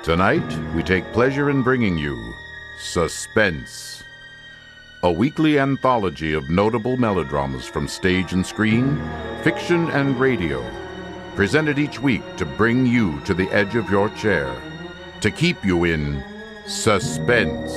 Tonight, we take pleasure in bringing you Suspense, a weekly anthology of notable melodramas from stage and screen, fiction and radio, presented each week to bring you to the edge of your chair, to keep you in suspense.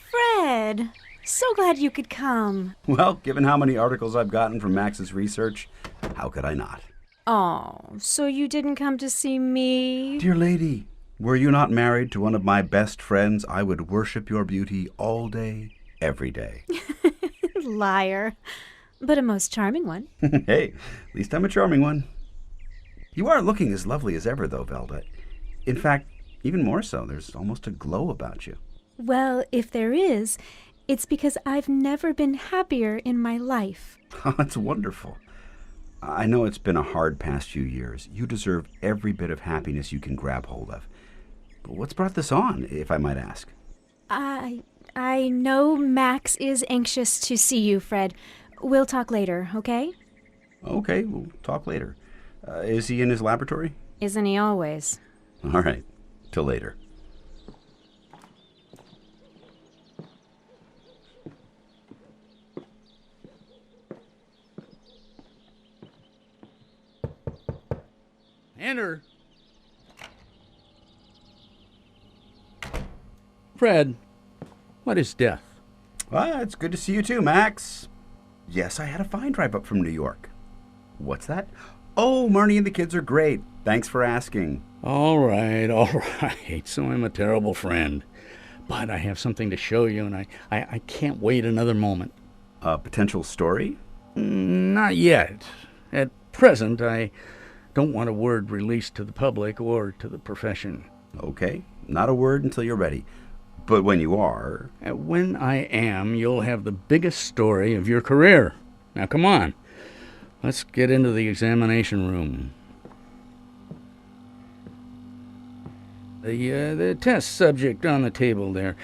Fred, so glad you could come. Well, given how many articles I've gotten from Max's research, how could I not? Oh, so you didn't come to see me? Dear lady, were you not married to one of my best friends, I would worship your beauty all day, every day. Liar. But a most charming one. Hey, at least I'm a charming one. You are looking as lovely as ever, though, Velda. In fact, even more so. There's almost a glow about you. Well, if there is, it's because I've never been happier in my life. Oh, that's wonderful. I know it's been a hard past few years. You deserve every bit of happiness you can grab hold of. But what's brought this on, if I might ask? I know Max is anxious to see you, Fred. We'll talk later, okay? Okay, we'll talk later. Is he in his laboratory? Isn't he always? All right, till later. Enter. Fred, what is death? Well, it's good to see you too, Max. Yes, I had a fine drive up from New York. What's that? Oh, Marnie and the kids are great. Thanks for asking. All right. So I'm a terrible friend. But I have something to show you, and I can't wait another moment. A potential story? Not yet. At present, I don't want a word released to the public or to the profession. Okay, not a word until you're ready. But when you are... When I am, you'll have the biggest story of your career. Now, come on. Let's get into the examination room. The test subject on the table there.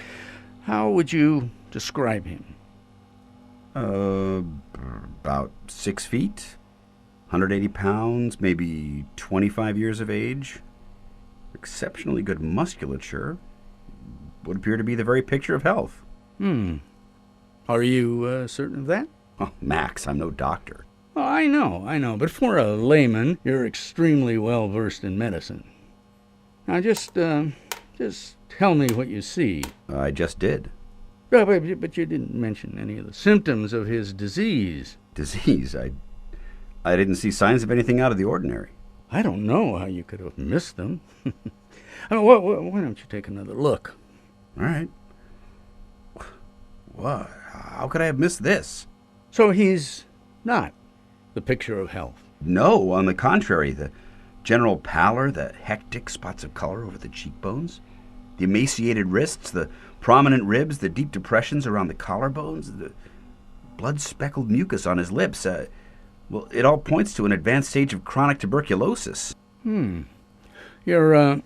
How would you describe him? About 6 feet, 180 pounds, maybe 25 years of age. Exceptionally good musculature. Would appear to be the very picture of health. Are you certain of that? Oh, Max, I'm no doctor. Oh, I know, but for a layman, you're extremely well versed in medicine. Now, just tell me what you see. I just did. But you didn't mention any of the symptoms of his disease. Disease? I didn't see signs of anything out of the ordinary. I don't know how you could have missed them. Why don't you take another look? All right. What? How could I have missed this? So he's not the picture of health? No, on the contrary. The general pallor, the hectic spots of color over the cheekbones, the emaciated wrists, the prominent ribs, the deep depressions around the collarbones, the blood-speckled mucus on his lips. Well, it all points to an advanced stage of chronic tuberculosis. You're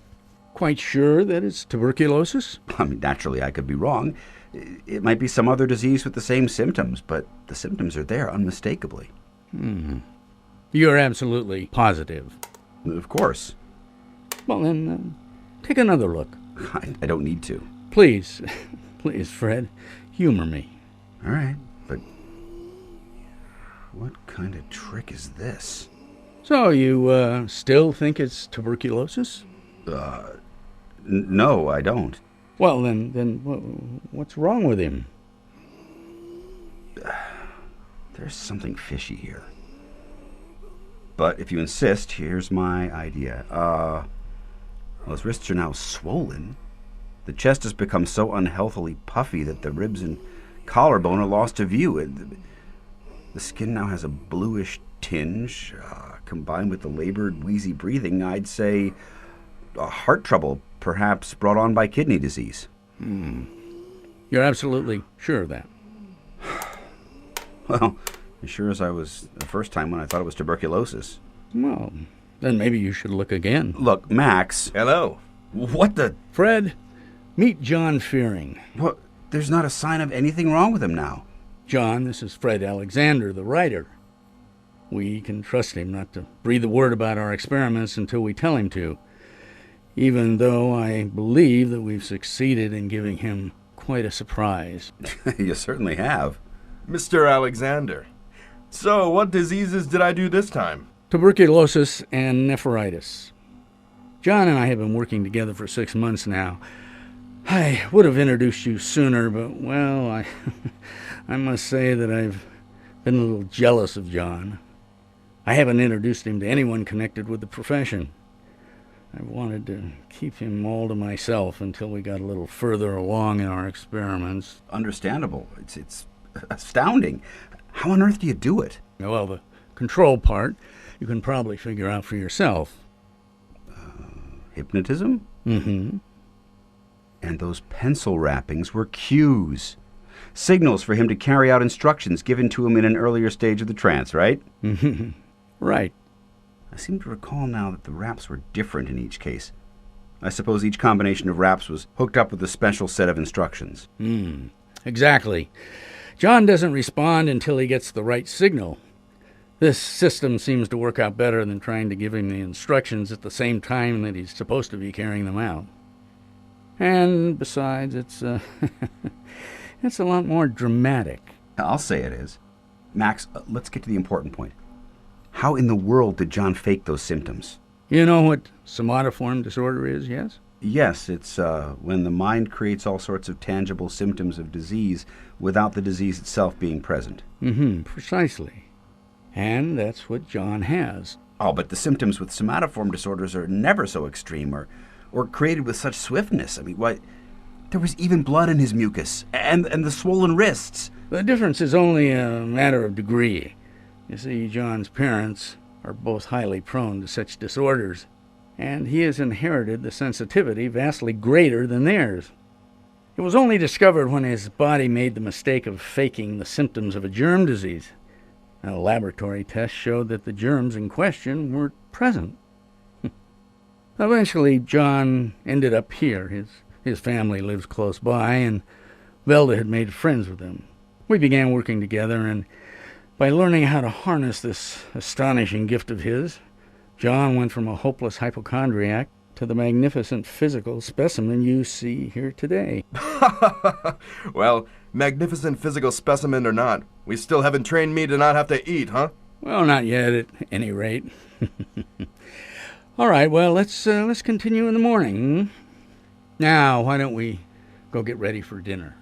quite sure that it's tuberculosis? I mean, naturally, I could be wrong. It might be some other disease with the same symptoms, but the symptoms are there unmistakably. You're absolutely positive? Of course. Well, then, take another look. I don't need to. Please, Fred, humor me. All right, but what kind of trick is this? So you still think it's tuberculosis? No, I don't. Well, then what's wrong with him? There's something fishy here. But if you insist, here's my idea. Well, his wrists are now swollen. The chest has become so unhealthily puffy that the ribs and collarbone are lost to view. The skin now has a bluish tinge. Combined with the labored, wheezy breathing, I'd say heart trouble, perhaps brought on by kidney disease. You're absolutely sure of that? Well, as sure as I was the first time when I thought it was tuberculosis. Well, then maybe you should look again. Look, Max. Hello. What the... Fred, meet John Fearing. What? There's not a sign of anything wrong with him now. John, this is Fred Alexander, the writer. We can trust him not to breathe a word about our experiments until we tell him to, even though I believe that we've succeeded in giving him quite a surprise. You certainly have. Mr. Alexander. So, what diseases did I do this time? Tuberculosis and nephritis. John and I have been working together for 6 months now. I would have introduced you sooner, but, well, I must say that I've been a little jealous of John. I haven't introduced him to anyone connected with the profession. I wanted to keep him all to myself until we got a little further along in our experiments. Understandable. It's astounding. How on earth do you do it? Well, the control part, you can probably figure out for yourself. Hypnotism? Mm-hmm. And those pencil wrappings were cues. Signals for him to carry out instructions given to him in an earlier stage of the trance, right? Mm-hmm. Right. I seem to recall now that the wraps were different in each case. I suppose each combination of wraps was hooked up with a special set of instructions. Exactly. John doesn't respond until he gets the right signal. This system seems to work out better than trying to give him the instructions at the same time that he's supposed to be carrying them out. And besides, it's a lot more dramatic. I'll say it is. Max, let's get to the important point. How in the world did John fake those symptoms? You know what somatoform disorder is, yes? Yes, it's when the mind creates all sorts of tangible symptoms of disease without the disease itself being present. Precisely. And that's what John has. Oh, but the symptoms with somatoform disorders are never so extreme or created with such swiftness. I mean, what? There was even blood in his mucus and the swollen wrists. The difference is only a matter of degree. You see, John's parents are both highly prone to such disorders, and he has inherited the sensitivity vastly greater than theirs. It was only discovered when his body made the mistake of faking the symptoms of a germ disease. A laboratory test showed that the germs in question weren't present. Eventually, John ended up here. His family lives close by, and Velda had made friends with him. We began working together, and by learning how to harness this astonishing gift of his, John went from a hopeless hypochondriac to the magnificent physical specimen you see here today. Well, magnificent physical specimen or not, we still haven't trained me to not have to eat, huh? Well, not yet, at any rate. All right, well, let's continue in the morning. Now, why don't we go get ready for dinner?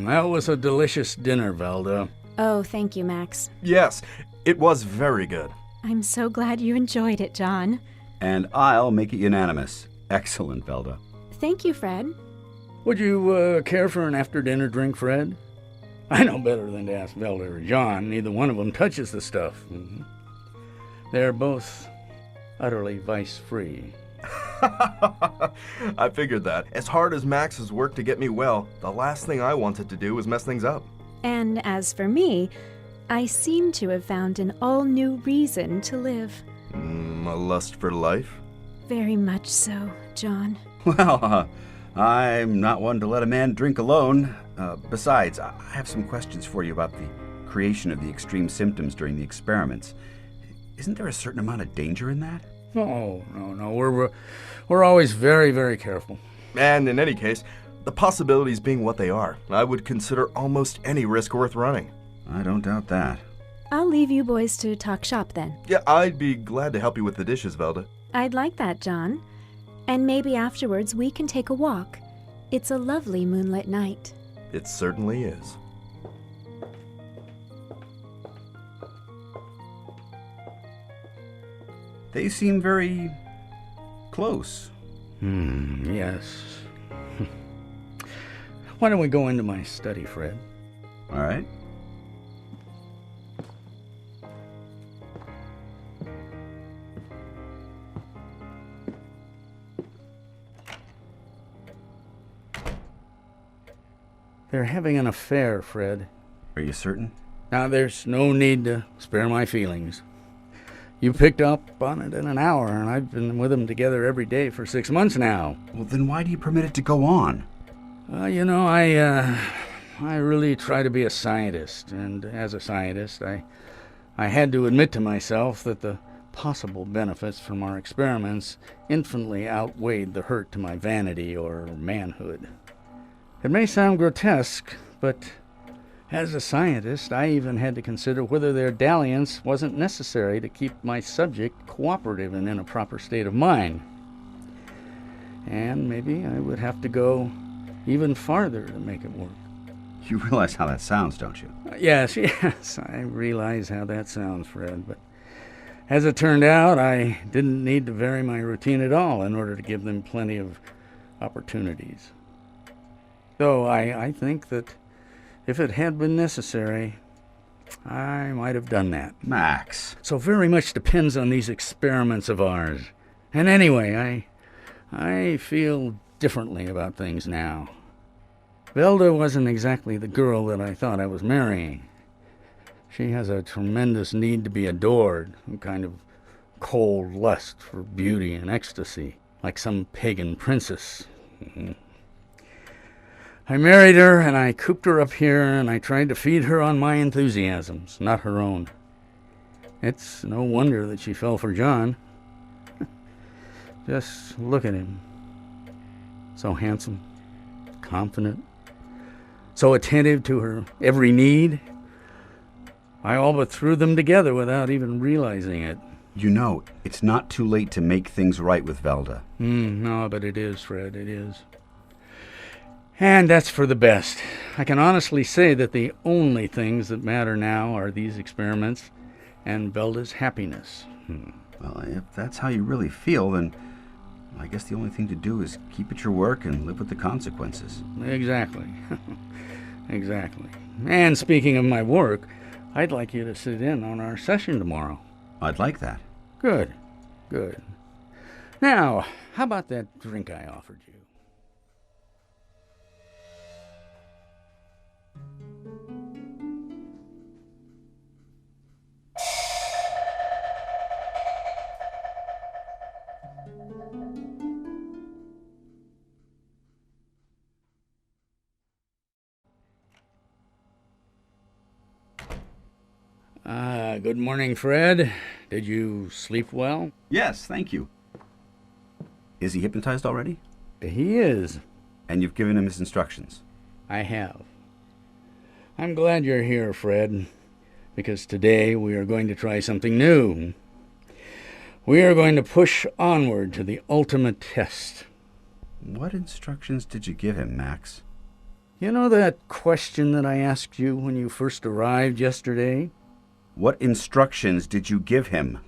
That was a delicious dinner, Velda. Oh, thank you, Max. Yes, it was very good. I'm so glad you enjoyed it, John. And I'll make it unanimous. Excellent, Velda. Thank you, Fred. Would you care for an after-dinner drink, Fred? I know better than to ask Velda or John. Neither one of them touches the stuff. They're both utterly vice-free. I figured that. As hard as Max has worked to get me well, the last thing I wanted to do was mess things up. And as for me, I seem to have found an all-new reason to live. A lust for life? Very much so, John. Well, I'm not one to let a man drink alone. Besides, I have some questions for you about the creation of the extreme symptoms during the experiments. Isn't there a certain amount of danger in that? Oh, no. We're always very, very careful. And in any case, the possibilities being what they are, I would consider almost any risk worth running. I don't doubt that. I'll leave you boys to talk shop then. Yeah, I'd be glad to help you with the dishes, Velda. I'd like that, John. And maybe afterwards we can take a walk. It's a lovely moonlit night. It certainly is. They seem very close. Yes. Why don't we go into my study, Fred? All right. They're having an affair, Fred. Are you certain? Now, there's no need to spare my feelings. You picked up on it in an hour, and I've been with them together every day for 6 months now. Well, then why do you permit it to go on? I really try to be a scientist, and as a scientist, I had to admit to myself that the possible benefits from our experiments infinitely outweighed the hurt to my vanity or manhood. It may sound grotesque, but as a scientist, I even had to consider whether their dalliance wasn't necessary to keep my subject cooperative and in a proper state of mind. And maybe I would have to go even farther to make it work. You realize how that sounds, don't you? Yes, I realize how that sounds, Fred, but as it turned out, I didn't need to vary my routine at all in order to give them plenty of opportunities. Though I think that if it had been necessary, I might have done that. Max. So very much depends on these experiments of ours. And anyway, I feel differently about things now. Velda wasn't exactly the girl that I thought I was marrying. She has a tremendous need to be adored, a kind of cold lust for beauty and ecstasy, like some pagan princess. I married her, and I cooped her up here, and I tried to feed her on my enthusiasms, not her own. It's no wonder that she fell for John. Just look at him. So handsome, confident, so attentive to her every need. I all but threw them together without even realizing it. You know, it's not too late to make things right with Velda. No, but it is, Fred, it is. And that's for the best. I can honestly say that the only things that matter now are these experiments and Velda's happiness. Well, if that's how you really feel, then I guess the only thing to do is keep at your work and live with the consequences. Exactly. Exactly. And speaking of my work, I'd like you to sit in on our session tomorrow. I'd like that. Good. Now, how about that drink I offered you? Good morning, Fred. Did you sleep well? Yes, thank you. Is he hypnotized already? He is. And you've given him his instructions? I have. I'm glad you're here, Fred, because today we are going to try something new. We are going to push onward to the ultimate test. What instructions did you give him, Max? You know that question that I asked you when you first arrived yesterday? What instructions did you give him?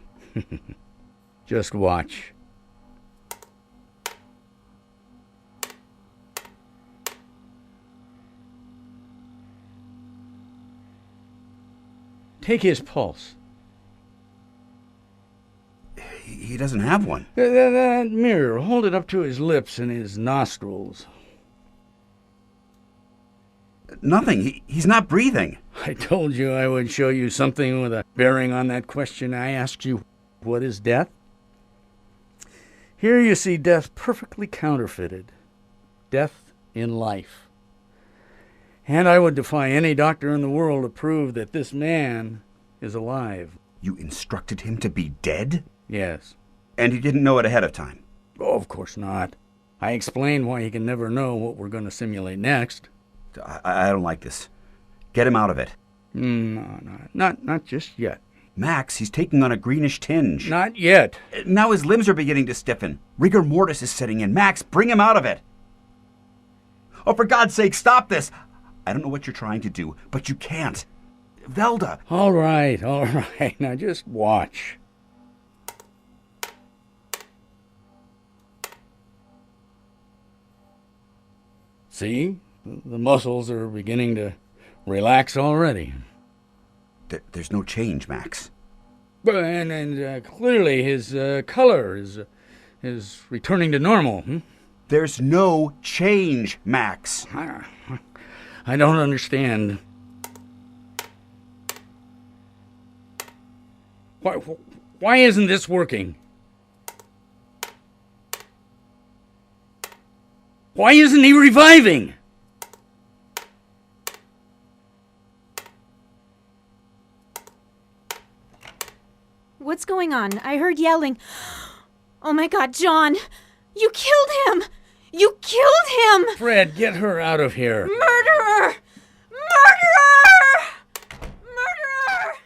Just watch. Take his pulse. He doesn't have one. That mirror, hold it up to his lips and his nostrils. Nothing. He's not breathing. I told you I would show you something with a bearing on that question I asked you. What is death? Here you see death perfectly counterfeited. Death in life. And I would defy any doctor in the world to prove that this man is alive. You instructed him to be dead? Yes. And he didn't know it ahead of time? Oh, of course not. I explained why he can never know what we're going to simulate next. I don't like this. Get him out of it. No, not just yet. Max, he's taking on a greenish tinge. Not yet. Now his limbs are beginning to stiffen. Rigor mortis is setting in. Max, bring him out of it. Oh, for God's sake, stop this. I don't know what you're trying to do, but you can't. Velda. All right. Now just watch. See? The muscles are beginning to relax already. There's no change, Max. And clearly his color is returning to normal. There's no change, Max. I don't understand. Why isn't this working? Why isn't he reviving? What's going on? I heard yelling. Oh my God, John! You killed him! You killed him! Fred, get her out of here. Murderer! Murderer! Murderer!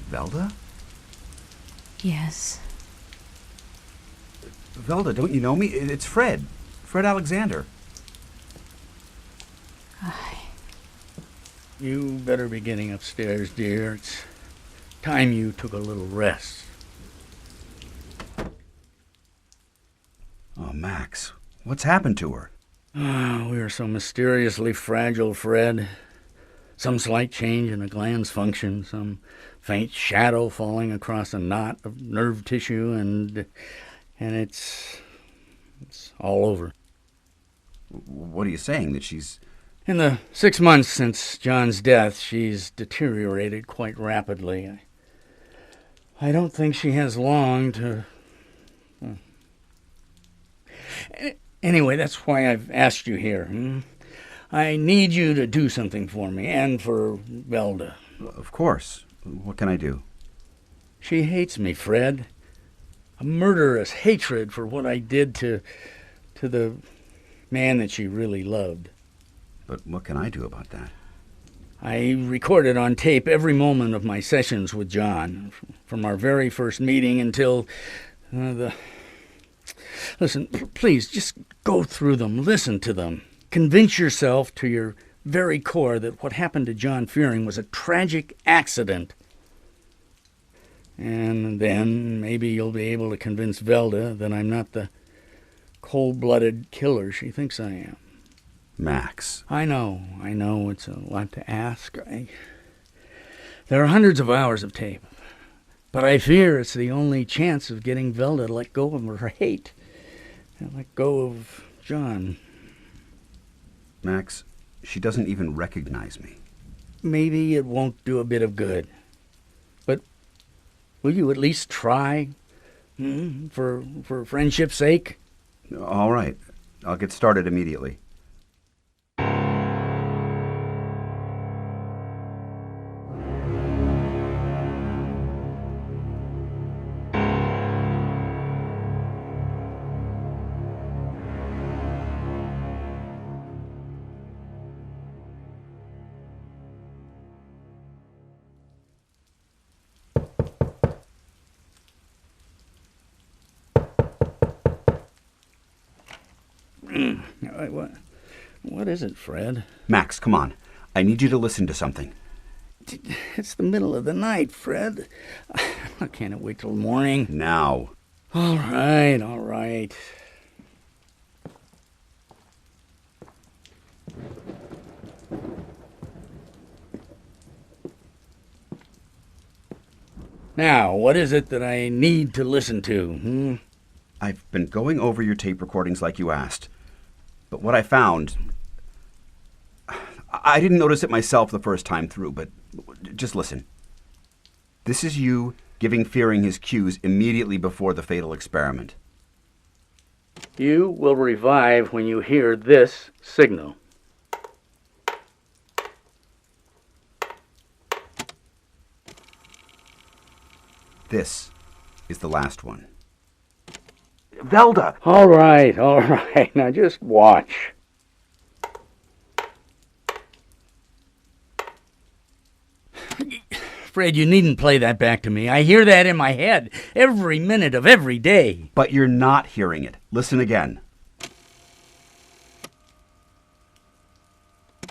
Velda? Yes. Velda, don't you know me? It's Fred. Fred Alexander. You better be getting upstairs, dear. It's time you took a little rest. Oh, Max, what's happened to her? We are so mysteriously fragile, Fred. Some slight change in a gland's function, some faint shadow falling across a knot of nerve tissue, and it's all over. What are you saying, that she's... In the 6 months since John's death, she's deteriorated quite rapidly. I don't think she has long to... Anyway, that's why I've asked you here. I need you to do something for me, and for Velda. Of course. What can I do? She hates me, Fred. A murderous hatred for what I did to the man that she really loved. But what can I do about that? I recorded on tape every moment of my sessions with John, from our very first meeting until Listen, please, just go through them, listen to them. Convince yourself to your very core that what happened to John Fearing was a tragic accident. And then maybe you'll be able to convince Velda that I'm not the cold-blooded killer she thinks I am. Max. I know it's a lot to ask. There are hundreds of hours of tape, but I fear it's the only chance of getting Velda to let go of her hate and let go of John. Max, she doesn't even recognize me. Maybe it won't do a bit of good, but will you at least try, for friendship's sake? All right, I'll get started immediately. What is it, Fred? Max, come on. I need you to listen to something. It's the middle of the night, Fred. I can't wait till morning. Now. All right. Now, what is it that I need to listen to? I've been going over your tape recordings like you asked. But what I found... I didn't notice it myself the first time through, but just listen. This is you giving Fearing his cues immediately before the fatal experiment. You will revive when you hear this signal. This is the last one. Velda! All right. Now just watch. Fred, you needn't play that back to me. I hear that in my head every minute of every day. But you're not hearing it. Listen again.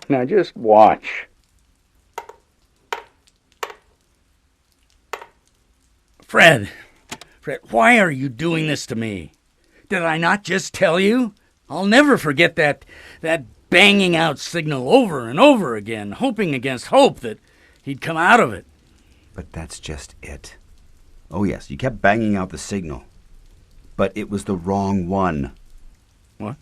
Now just watch. Fred, why are you doing this to me? Did I not just tell you? I'll never forget that banging out signal over and over again, hoping against hope that he'd come out of it. But that's just it. Oh yes, you kept banging out the signal. But it was the wrong one. What?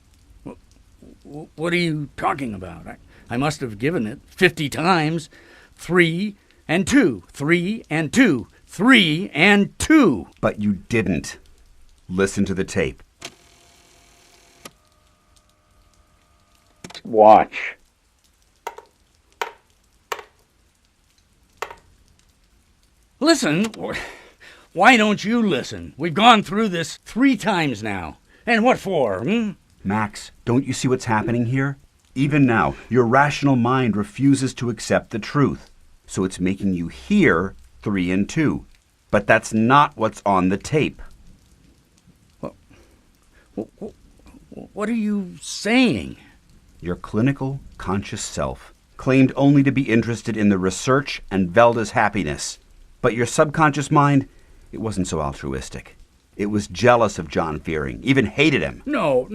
What are you talking about? I must have given it 50 times. 3 and 2. 3 and 2. 3 and 2. But you didn't. Listen to the tape. Watch. Listen. Why don't you listen? We've gone through this 3 times now. And what for, Max, don't you see what's happening here? Even now, your rational mind refuses to accept the truth. So it's making you hear 3 and 2. But that's not what's on the tape. What are you saying? Your clinical, conscious self claimed only to be interested in the research and Velda's happiness. But your subconscious mind, it wasn't so altruistic. It was jealous of John Fearing, even hated him. No.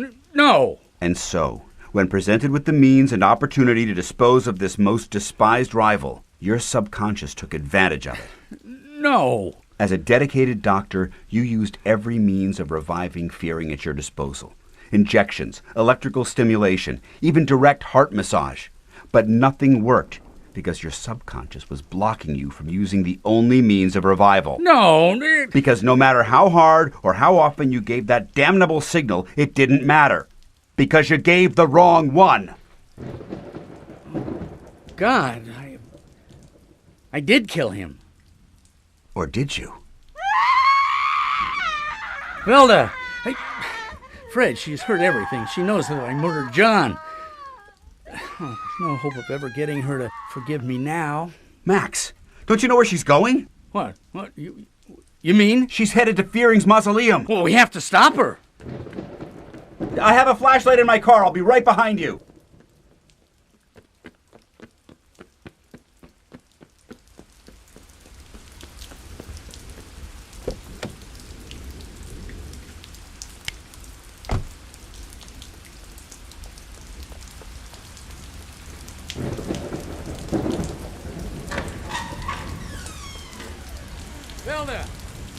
And so, when presented with the means and opportunity to dispose of this most despised rival, your subconscious took advantage of it. No. As a dedicated doctor, you used every means of reviving Fearing at your disposal. Injections, electrical stimulation, even direct heart massage. But nothing worked because your subconscious was blocking you from using the only means of revival. No. Because no matter how hard or how often you gave that damnable signal, it didn't matter. Because you gave the wrong one. God, I did kill him. Or did you? Velda! Fred, she's heard everything. She knows that I murdered John. There's no hope of ever getting her to forgive me now. Max, don't you know where she's going? What? You mean? She's headed to Fearing's mausoleum. Well, we have to stop her. I have a flashlight in my car. I'll be right behind you.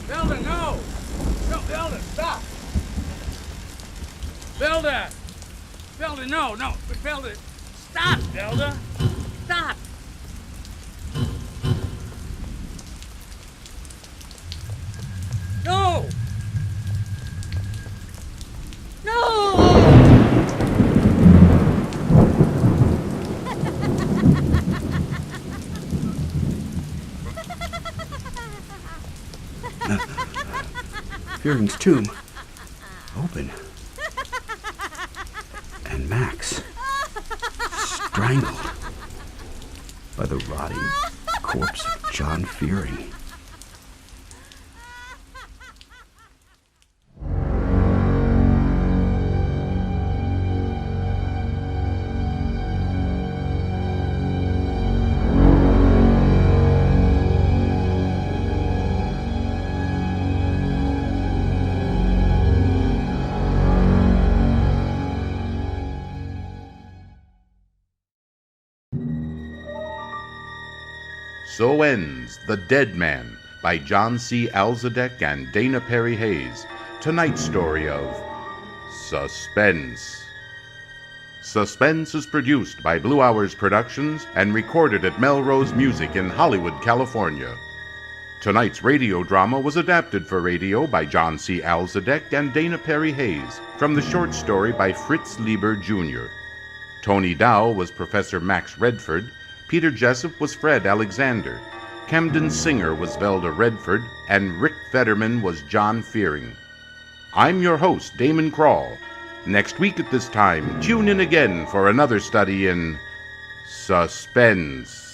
Velda, no! No, Velda, stop! Velda, no, Velda, stop, Velda! Stop! No! Fearing's tomb. Open. And Max. Strangled. By the rotting corpse of John Fearing. So ends The Dead Man by John C. Alsedek and Dana Perry-Hayes. Tonight's story of Suspense. Suspense is produced by Blue Hours Productions and recorded at Melrose Music in Hollywood, California. Tonight's radio drama was adapted for radio by John C. Alsedek and Dana Perry-Hayes from the short story by Fritz Leiber, Jr. Tony Dow was Professor Max Redford, Peter Jessop was Fred Alexander, Camden Singer was Velda Redford, and Rick Federman was John Fearing. I'm your host, Damon Krall. Next week at this time, tune in again for another study in Suspense.